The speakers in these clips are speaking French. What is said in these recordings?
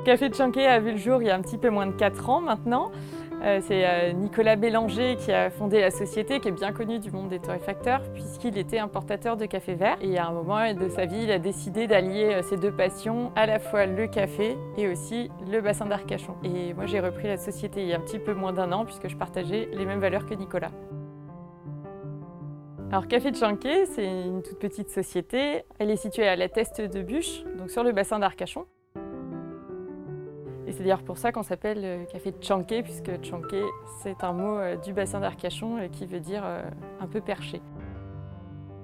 Café Tchanké a vu le jour il y a un petit peu moins de 4 ans maintenant. C'est Nicolas Bélanger qui a fondé la société, qui est bien connu du monde des torréfacteurs, puisqu'il était importateur de café vert. Et à un moment de sa vie, il a décidé d'allier ses deux passions, à la fois le café et aussi le bassin d'Arcachon. Et moi, j'ai repris la société il y a un petit peu moins d'1 an, puisque je partageais les mêmes valeurs que Nicolas. Alors Café Tchanké, c'est une toute petite société. Elle est située à la Teste de Buch, donc sur le bassin d'Arcachon. Et c'est d'ailleurs pour ça qu'on s'appelle Café Tchanké, puisque Tchanké, c'est un mot du bassin d'Arcachon qui veut dire un peu perché.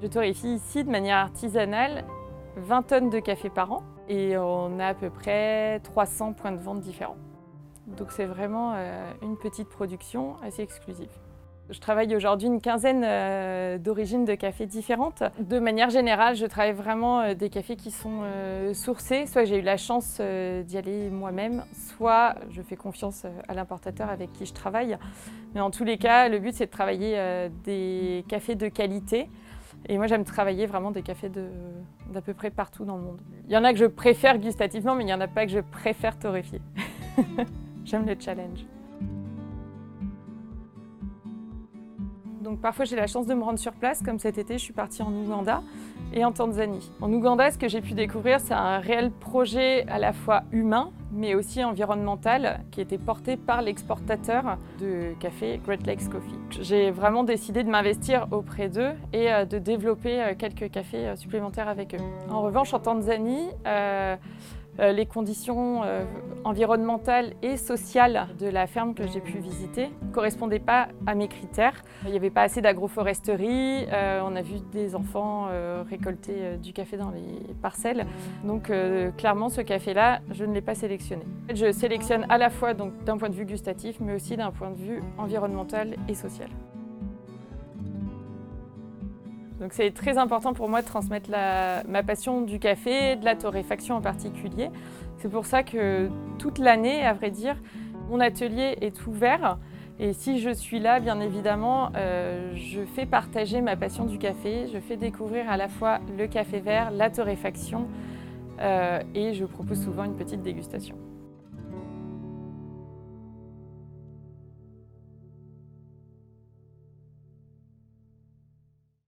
Je torréfie ici de manière artisanale 20 tonnes de café par an et on a à peu près 300 points de vente différents. Donc c'est vraiment une petite production assez exclusive. Je travaille aujourd'hui une quinzaine d'origines de café différentes. De manière générale, je travaille vraiment des cafés qui sont sourcés. Soit j'ai eu la chance d'y aller moi-même, soit je fais confiance à l'importateur avec qui je travaille. Mais en tous les cas, le but c'est de travailler des cafés de qualité. Et moi j'aime travailler vraiment des cafés d'à peu près partout dans le monde. Il y en a que je préfère gustativement, mais il n'y en a pas que je préfère torréfier. J'aime le challenge. Donc parfois j'ai la chance de me rendre sur place, comme cet été je suis partie en Ouganda et en Tanzanie. En Ouganda, ce que j'ai pu découvrir, c'est un réel projet à la fois humain, mais aussi environnemental, qui était porté par l'exportateur de café Great Lakes Coffee. J'ai vraiment décidé de m'investir auprès d'eux et de développer quelques cafés supplémentaires avec eux. En revanche, en Tanzanie, les conditions environnementales et sociales de la ferme que j'ai pu visiter ne correspondaient pas à mes critères. Il n'y avait pas assez d'agroforesterie, on a vu des enfants récolter du café dans les parcelles. Donc clairement, ce café-là, je ne l'ai pas sélectionné. Je sélectionne à la fois d'un point de vue gustatif, mais aussi d'un point de vue environnemental et social. Donc c'est très important pour moi de transmettre ma passion du café, de la torréfaction en particulier. C'est pour ça que toute l'année, à vrai dire, mon atelier est ouvert. Et si je suis là, bien évidemment, je fais partager ma passion du café. Je fais découvrir à la fois le café vert, la torréfaction et je propose souvent une petite dégustation.